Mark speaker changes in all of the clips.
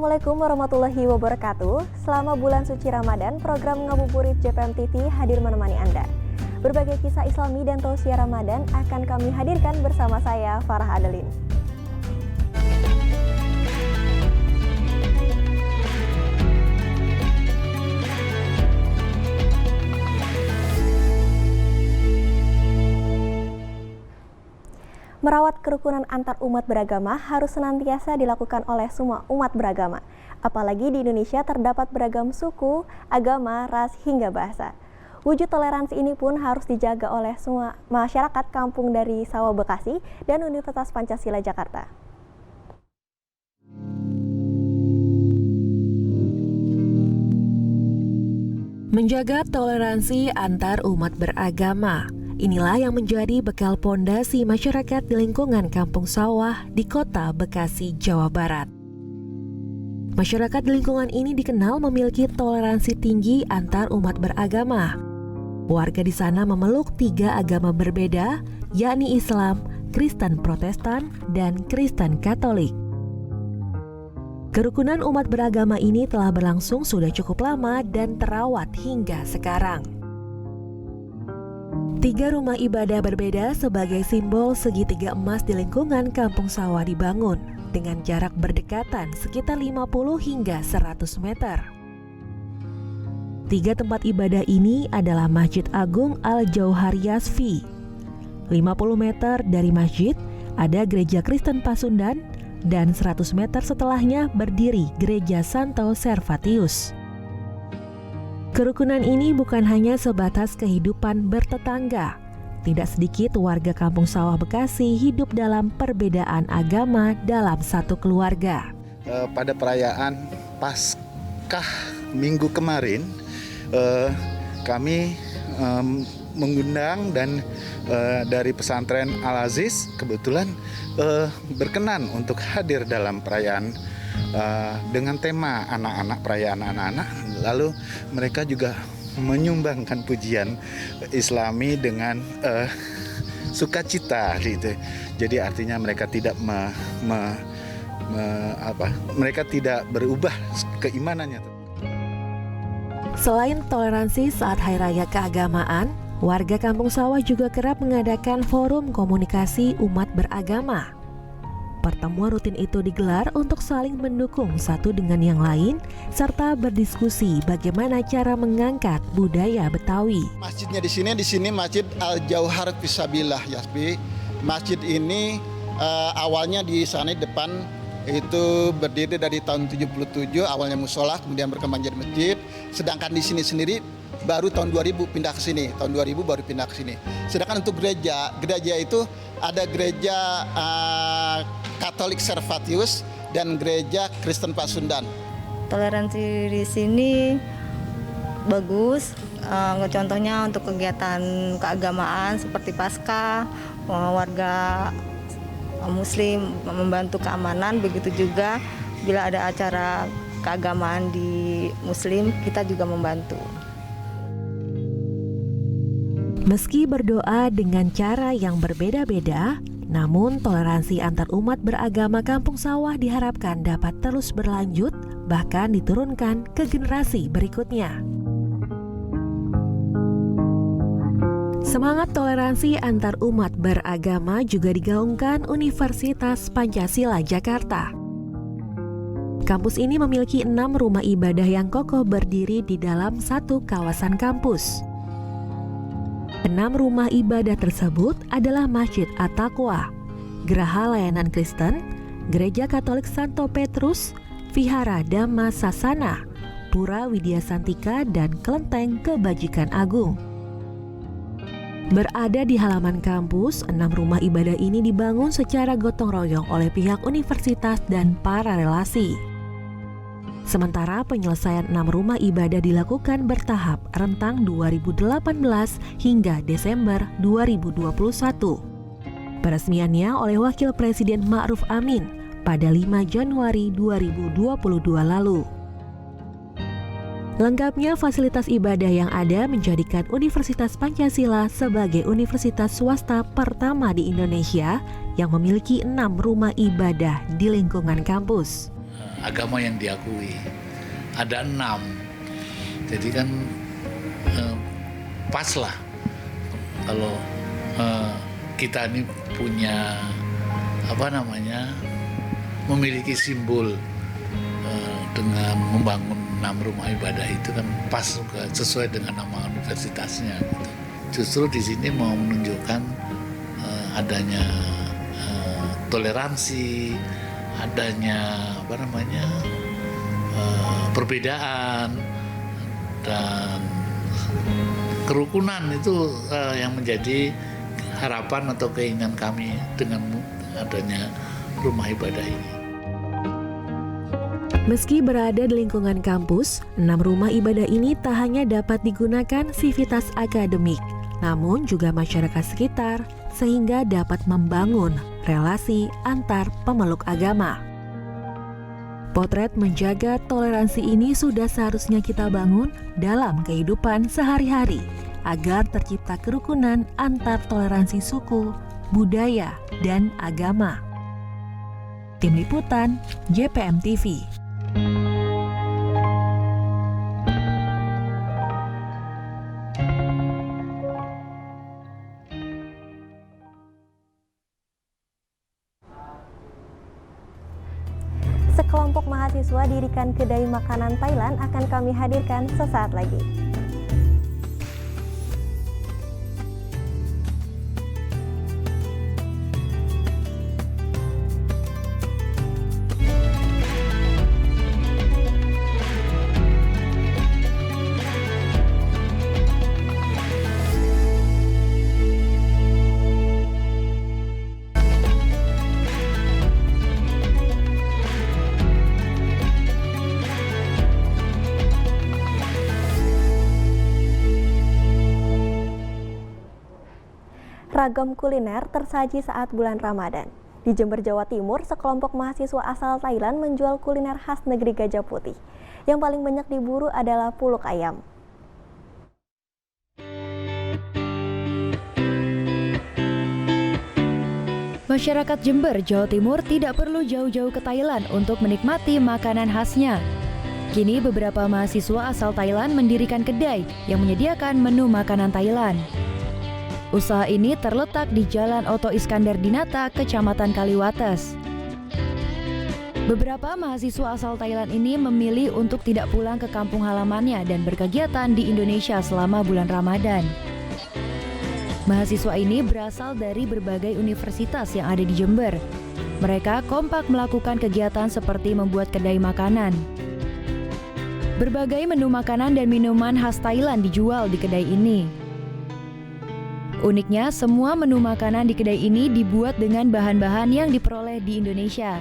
Speaker 1: Assalamualaikum warahmatullahi wabarakatuh. Selama bulan suci Ramadan, program Ngabuburit JPM TV hadir menemani Anda. Berbagai kisah Islami dan tausiah Ramadan akan kami hadirkan bersama saya, Farah Adelin. Merawat kerukunan antar umat beragama harus senantiasa dilakukan oleh semua umat beragama. Apalagi di Indonesia terdapat beragam suku, agama, ras, hingga bahasa. Wujud toleransi ini pun harus dijaga oleh semua masyarakat kampung dari Sawah Bekasi dan Universitas Pancasila Jakarta.
Speaker 2: Menjaga toleransi antar umat beragama. Inilah yang menjadi bekal pondasi masyarakat di lingkungan Kampung Sawah di Kota Bekasi, Jawa Barat. Masyarakat di lingkungan ini dikenal memiliki toleransi tinggi antar umat beragama. Warga di sana memeluk 3 agama berbeda, yakni Islam, Kristen Protestan, dan Kristen Katolik. Kerukunan umat beragama ini telah berlangsung sudah cukup lama dan terawat hingga sekarang. 3 rumah ibadah berbeda sebagai simbol segitiga emas di lingkungan Kampung Sawah dibangun dengan jarak berdekatan sekitar 50 hingga 100 meter. 3 tempat ibadah ini adalah Masjid Agung Al-Jauhar Yazvi. 50 meter dari masjid ada Gereja Kristen Pasundan dan 100 meter setelahnya berdiri Gereja Santo Servatius. Kerukunan ini bukan hanya sebatas kehidupan bertetangga. Tidak sedikit warga Kampung Sawah Bekasi hidup dalam perbedaan agama dalam satu keluarga.
Speaker 3: Pada perayaan Paskah minggu kemarin, kami mengundang dan dari pesantren Al-Aziz kebetulan berkenan untuk hadir dalam perayaan dengan tema anak-anak, perayaan anak-anak. Lalu mereka juga menyumbangkan pujian Islami dengan sukacita gitu. Jadi artinya mereka tidak mereka tidak berubah keimanannya.
Speaker 2: Selain toleransi saat Hari Raya keagamaan, warga Kampung Sawah juga kerap mengadakan forum komunikasi umat beragama. Pertemuan rutin itu digelar untuk saling mendukung satu dengan yang lain serta berdiskusi bagaimana cara mengangkat budaya Betawi.
Speaker 4: Masjidnya di sini Masjid Al-Jauhar Fisabilillah Yazvi. Masjid ini awalnya di sana depan itu berdiri dari tahun 77, awalnya musola kemudian berkembang jadi masjid. Sedangkan di sini sendiri baru tahun 2000 pindah ke sini. Tahun 2000 baru pindah ke sini. Sedangkan untuk gereja itu ada gereja Katolik Servatius dan gereja Kristen Pasundan.
Speaker 5: Toleransi di sini bagus. Contohnya untuk kegiatan keagamaan seperti Paskah, warga Muslim membantu keamanan. Begitu juga bila ada acara keagamaan di Muslim, kita juga membantu.
Speaker 2: Meski berdoa dengan cara yang berbeda-beda, namun toleransi antar umat beragama Kampung Sawah diharapkan dapat terus berlanjut, bahkan diturunkan ke generasi berikutnya. Semangat toleransi antar umat beragama juga digaungkan Universitas Pancasila Jakarta. Kampus ini memiliki 6 rumah ibadah yang kokoh berdiri di dalam satu kawasan kampus. 6 rumah ibadah tersebut adalah Masjid At-Taqwa, Geraha Layanan Kristen, Gereja Katolik Santo Petrus, Vihara Dhamma Sasana, Pura Widya Santika, dan Kelenteng Kebajikan Agung. Berada di halaman kampus, 6 rumah ibadah ini dibangun secara gotong royong oleh pihak universitas dan para relasi. Sementara penyelesaian 6 rumah ibadah dilakukan bertahap rentang 2018 hingga Desember 2021. Peresmiannya oleh Wakil Presiden Ma'ruf Amin pada 5 Januari 2022 lalu. Lengkapnya fasilitas ibadah yang ada menjadikan Universitas Pancasila sebagai universitas swasta pertama di Indonesia yang memiliki 6 rumah ibadah di lingkungan kampus.
Speaker 6: agama yang diakui. Ada 6. Jadi kan pas lah kalau kita ini punya memiliki simbol dengan membangun 6 rumah ibadah itu kan pas juga sesuai dengan nama universitasnya gitu. Justru di sini mau menunjukkan adanya toleransi, adanya perbedaan dan kerukunan itu yang menjadi harapan atau keinginan kami dengan adanya rumah ibadah ini.
Speaker 2: Meski berada di lingkungan kampus, 6 rumah ibadah ini tak hanya dapat digunakan sivitas akademik, namun juga masyarakat sekitar, sehingga dapat membangun relasi antar pemeluk agama. Potret menjaga toleransi ini sudah seharusnya kita bangun dalam kehidupan sehari-hari, agar tercipta kerukunan antar toleransi suku, budaya, dan agama. Tim Liputan, JPM TV.
Speaker 1: Sekelompok mahasiswa dirikan kedai makanan Thailand akan kami hadirkan sesaat lagi. Ragam kuliner tersaji saat bulan Ramadan. Di Jember, Jawa Timur, sekelompok mahasiswa asal Thailand menjual kuliner khas negeri Gajah Putih. Yang paling banyak diburu adalah puluk ayam.
Speaker 7: Masyarakat Jember, Jawa Timur tidak perlu jauh-jauh ke Thailand untuk menikmati makanan khasnya. Kini beberapa mahasiswa asal Thailand mendirikan kedai yang menyediakan menu makanan Thailand. Usaha ini terletak di Jalan Oto Iskandar Dinata, Kecamatan Kaliwates. Beberapa mahasiswa asal Thailand ini memilih untuk tidak pulang ke kampung halamannya dan berkegiatan di Indonesia selama bulan Ramadan. Mahasiswa ini berasal dari berbagai universitas yang ada di Jember. Mereka kompak melakukan kegiatan seperti membuat kedai makanan. Berbagai menu makanan dan minuman khas Thailand dijual di kedai ini. Uniknya, semua menu makanan di kedai ini dibuat dengan bahan-bahan yang diperoleh di Indonesia.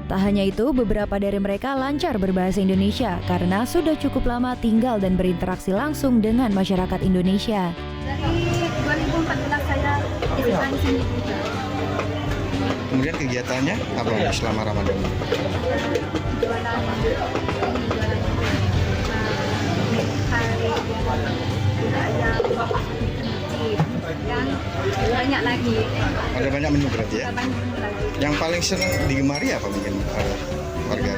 Speaker 7: Tak hanya itu, beberapa dari mereka lancar berbahasa Indonesia karena sudah cukup lama tinggal dan berinteraksi langsung dengan masyarakat Indonesia.
Speaker 8: Dari 2014 saya SMA di sini juga.
Speaker 9: Kemudian kegiatannya apa selama Ramadan?
Speaker 8: Jualan ayam, dan banyak lagi.
Speaker 9: Ada banyak menu berarti ya?
Speaker 8: Banyak menu lagi.
Speaker 9: Yang paling sering digemari apa mungkin warga?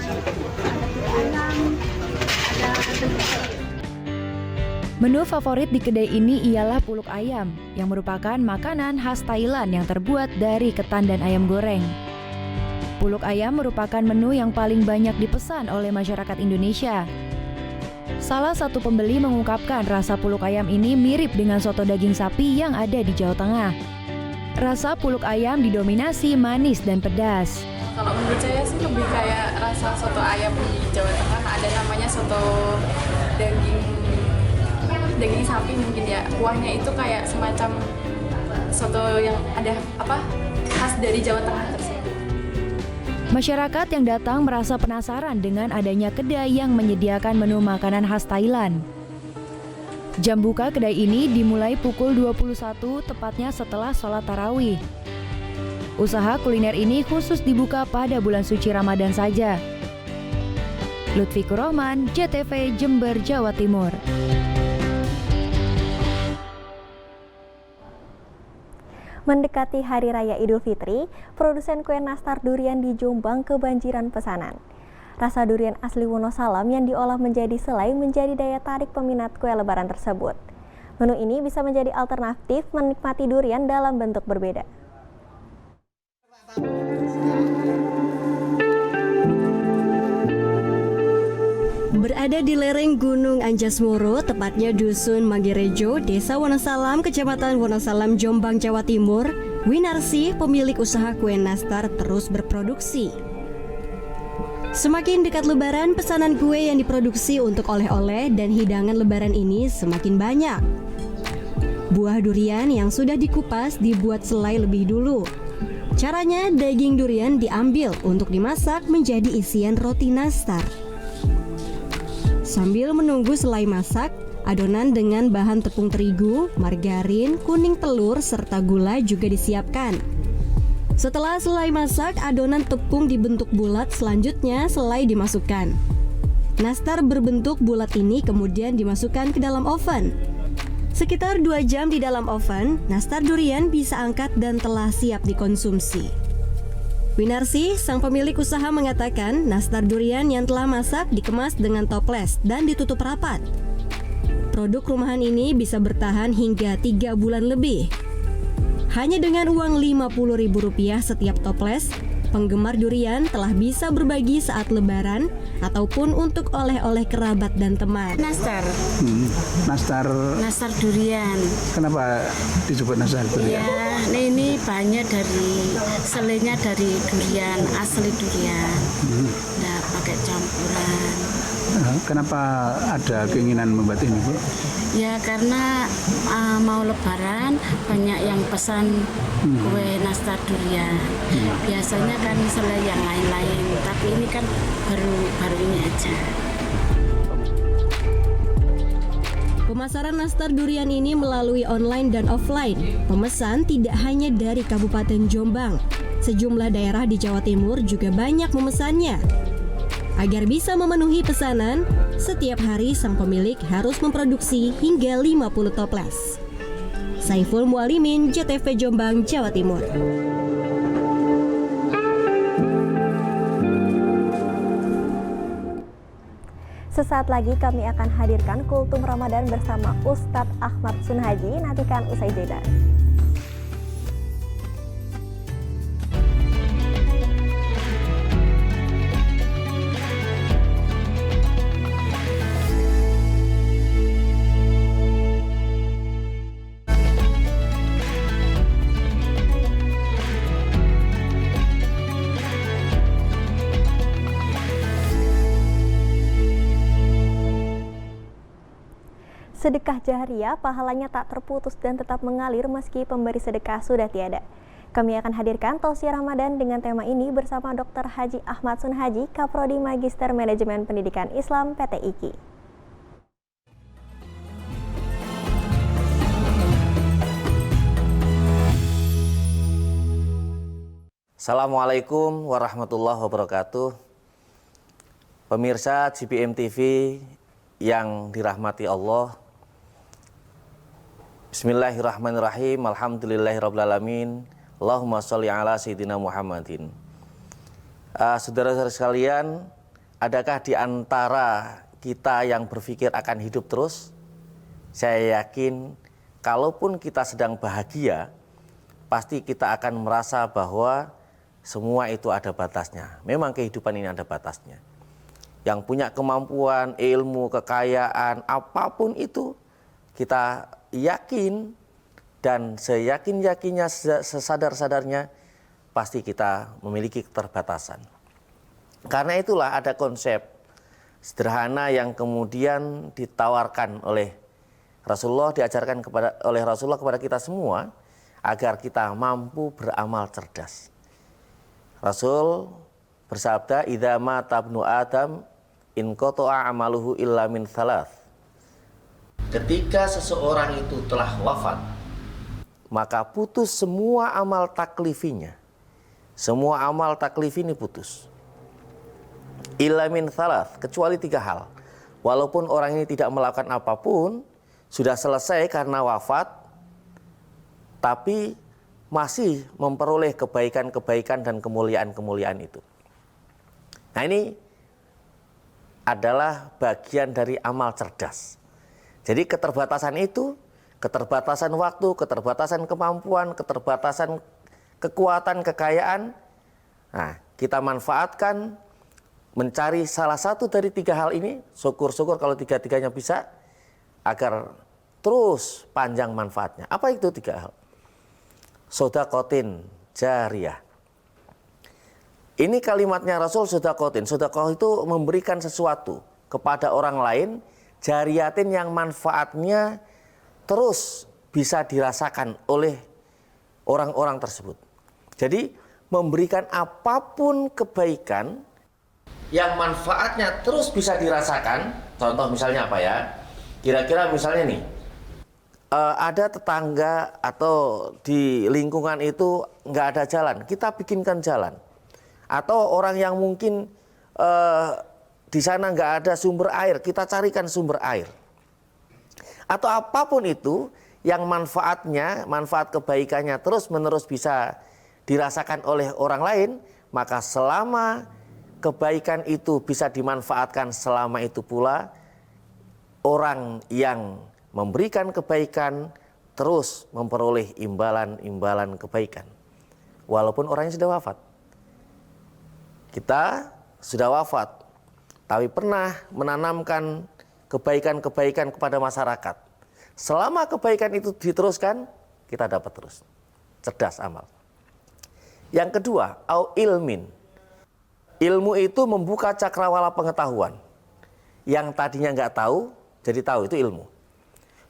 Speaker 7: Menu favorit di kedai ini ialah puluk ayam, yang merupakan makanan khas Thailand yang terbuat dari ketan dan ayam goreng. Puluk ayam merupakan menu yang paling banyak dipesan oleh masyarakat Indonesia. Salah satu pembeli mengungkapkan rasa puluk ayam ini mirip dengan soto daging sapi yang ada di Jawa Tengah. Rasa puluk ayam didominasi manis dan pedas.
Speaker 10: Kalau menurut saya sih lebih kayak rasa soto ayam di Jawa Tengah, ada namanya soto daging sapi mungkin ya. Kuahnya itu kayak semacam soto yang ada khas dari Jawa Tengah tersebut.
Speaker 7: Masyarakat yang datang merasa penasaran dengan adanya kedai yang menyediakan menu makanan khas Thailand. Jam buka kedai ini dimulai pukul 21 tepatnya setelah sholat tarawih. Usaha kuliner ini khusus dibuka pada bulan suci Ramadan saja. Lutfikur Rahman, JTV, Jember, Jawa Timur.
Speaker 1: Mendekati Hari Raya Idul Fitri, produsen kue nastar durian di Jombang kebanjiran pesanan. Rasa durian asli Wonosalam yang diolah menjadi selai menjadi daya tarik peminat kue lebaran tersebut. Menu ini bisa menjadi alternatif menikmati durian dalam bentuk berbeda.
Speaker 11: Berada di lereng Gunung Anjasmoro, tepatnya Dusun Manggirejo, Desa Wonosalam, Kecamatan Wonosalam, Jombang, Jawa Timur, Winarsi, pemilik usaha kue nastar, terus berproduksi. Semakin dekat Lebaran, pesanan kue yang diproduksi untuk oleh-oleh dan hidangan Lebaran ini semakin banyak. Buah durian yang sudah dikupas dibuat selai lebih dulu. Caranya, daging durian diambil untuk dimasak menjadi isian roti nastar. Sambil menunggu selai masak, adonan dengan bahan tepung terigu, margarin, kuning telur, serta gula juga disiapkan. Setelah selai masak, adonan tepung dibentuk bulat, selanjutnya selai dimasukkan. Nastar berbentuk bulat ini kemudian dimasukkan ke dalam oven. Sekitar 2 jam di dalam oven, nastar durian bisa angkat dan telah siap dikonsumsi. Winarsi, sang pemilik usaha, mengatakan nastar durian yang telah masak dikemas dengan toples dan ditutup rapat. Produk rumahan ini bisa bertahan hingga 3 bulan lebih. Hanya dengan uang Rp50.000 setiap toples, penggemar durian telah bisa berbagi saat Lebaran ataupun untuk oleh-oleh kerabat dan teman.
Speaker 12: Nastar.
Speaker 13: Nastar
Speaker 12: durian.
Speaker 13: Kenapa disebut nastar durian?
Speaker 12: Ya, ini bahannya dari selainya dari durian, asli durian. Nggak pakai campuran.
Speaker 13: Kenapa ada keinginan membuat ini, Bu?
Speaker 12: Ya karena mau Lebaran banyak yang pesan kue nastar durian. Biasanya kan selai yang lain-lain, tapi ini kan baru ini aja.
Speaker 11: Pemasaran nastar durian ini melalui online dan offline. Pemesan tidak hanya dari Kabupaten Jombang. Sejumlah daerah di Jawa Timur juga banyak memesannya. Agar bisa memenuhi pesanan, setiap hari sang pemilik harus memproduksi hingga 50 toples. Saiful Mualimin, JTV Jombang, Jawa Timur.
Speaker 1: Sesaat lagi kami akan hadirkan Kultum Ramadan bersama Ustadz Ahmad Sunhaji. Nantikan usai jeda. Sedekah jariah pahalanya tak terputus dan tetap mengalir meski pemberi sedekah sudah tiada. Kami akan hadirkan tausiah Ramadan dengan tema ini bersama Dr. Haji Ahmad Sunhaji, Kaprodi Magister Manajemen Pendidikan Islam PT IKI.
Speaker 14: Assalamualaikum warahmatullahi wabarakatuh. Pemirsa GPM TV yang dirahmati Allah, Bismillahirrahmanirrahim. Alhamdulillahirrabbilalamin. Allahumma sholli ala sayyidina Muhammadin. Saudara-saudara sekalian, adakah di antara kita yang berpikir akan hidup terus? Saya yakin kalaupun kita sedang bahagia, pasti kita akan merasa bahwa semua itu ada batasnya. Memang kehidupan ini ada batasnya. Yang punya kemampuan, ilmu, kekayaan, apapun itu, kita yakin dan seyakin-yakinnya, sesadar-sadarnya, pasti kita memiliki keterbatasan. Karena itulah ada konsep sederhana yang kemudian ditawarkan oleh Rasulullah, diajarkan oleh Rasulullah kepada kita semua, agar kita mampu beramal cerdas. Rasul bersabda, "Idza mata ibnu Adam in qata'a amaluhu illa min thalath." Ketika seseorang itu telah wafat, maka putus semua amal taklifinya. Semua amal taklif ini putus. Illa min thalath, kecuali 3 hal. Walaupun orang ini tidak melakukan apapun, sudah selesai karena wafat, tapi masih memperoleh kebaikan-kebaikan dan kemuliaan-kemuliaan itu. Nah, ini adalah bagian dari amal cerdas. Jadi keterbatasan itu, keterbatasan waktu, keterbatasan kemampuan, keterbatasan kekuatan, kekayaan, nah kita manfaatkan mencari salah satu dari 3 hal ini, syukur-syukur kalau 3-tiganya bisa, agar terus panjang manfaatnya. Apa itu 3 hal? Sodakotin jariyah. Ini kalimatnya Rasul, sodakotin. Sodakoh itu memberikan sesuatu kepada orang lain, jariyatin yang manfaatnya terus bisa dirasakan oleh orang-orang tersebut. Jadi memberikan apapun kebaikan yang manfaatnya terus bisa dirasakan. Contoh misalnya apa ya? Kira-kira misalnya nih, ada tetangga atau di lingkungan itu nggak ada jalan, kita bikinkan jalan. Atau orang yang mungkin di sana nggak ada sumber air, kita carikan sumber air. Atau apapun itu yang manfaatnya, manfaat kebaikannya terus-menerus bisa dirasakan oleh orang lain, maka selama kebaikan itu bisa dimanfaatkan, selama itu pula orang yang memberikan kebaikan terus memperoleh imbalan-imbalan kebaikan. Walaupun orangnya sudah wafat. Kita sudah wafat, tapi pernah menanamkan kebaikan-kebaikan kepada masyarakat. Selama kebaikan itu diteruskan, kita dapat terus. Cerdas amal. Yang kedua, au ilmin. Ilmu itu membuka cakrawala pengetahuan. Yang tadinya nggak tahu, jadi tahu, itu ilmu.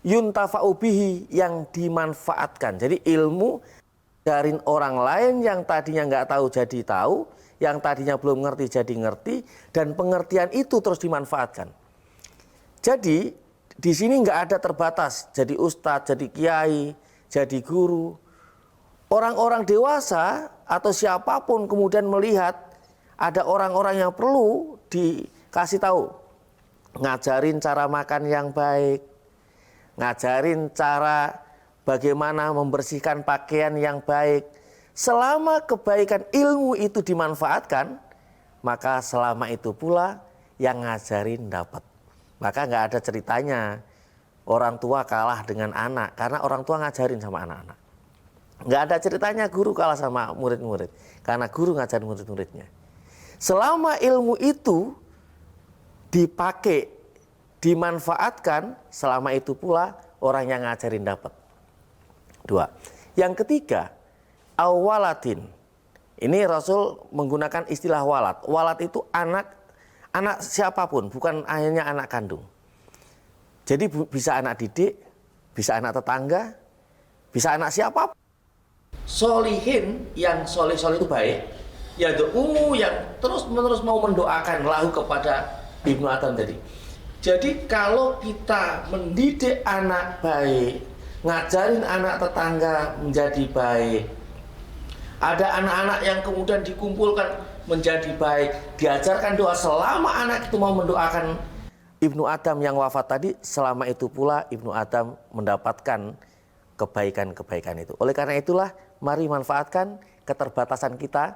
Speaker 14: Yuntafa'u bihi, yang dimanfaatkan. Jadi ilmu dari orang lain yang tadinya nggak tahu jadi tahu, yang tadinya belum ngerti jadi ngerti, dan pengertian itu terus dimanfaatkan. Jadi di sini nggak ada terbatas, jadi ustadz, jadi kiai, jadi guru. Orang-orang dewasa atau siapapun kemudian melihat ada orang-orang yang perlu dikasih tahu, ngajarin cara makan yang baik, ngajarin cara bagaimana membersihkan pakaian yang baik. Selama kebaikan ilmu itu dimanfaatkan, maka selama itu pula yang ngajarin dapat. Maka nggak ada ceritanya orang tua kalah dengan anak, karena orang tua ngajarin sama anak-anak. Nggak ada ceritanya guru kalah sama murid-murid, karena guru ngajarin murid-muridnya. Selama ilmu itu dipakai, dimanfaatkan, selama itu pula orang yang ngajarin dapat. 2. Yang ketiga, awalatin. Ini Rasul menggunakan istilah walad. Walad itu anak siapapun, bukan hanya anak kandung. Jadi bisa anak didik, bisa anak tetangga, bisa anak siapapun. Solihin, yang solih-solih itu baik, ya yang terus-menerus mau mendoakan lahu kepada Ibnu Adam tadi. Jadi kalau kita mendidik anak baik, ngajarin anak tetangga menjadi baik, ada anak-anak yang kemudian dikumpulkan menjadi baik, diajarkan doa, selama anak itu mau mendoakan Ibnu Adam yang wafat tadi, selama itu pula Ibnu Adam mendapatkan kebaikan-kebaikan itu. Oleh karena itulah, mari manfaatkan keterbatasan kita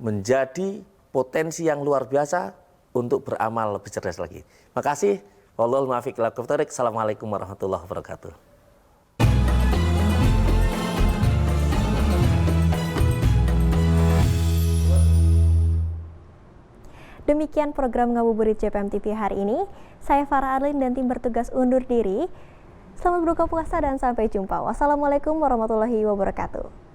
Speaker 14: menjadi potensi yang luar biasa untuk beramal lebih cerdas lagi. Makasih. Wallahul muwaffiq ila aqwamit thoriq. Assalamualaikum warahmatullahi wabarakatuh.
Speaker 1: Demikian program Ngabuburit JPM TV hari ini. Saya Farah Arlin dan tim bertugas undur diri. Selamat berbuka puasa dan sampai jumpa. Wassalamualaikum warahmatullahi wabarakatuh.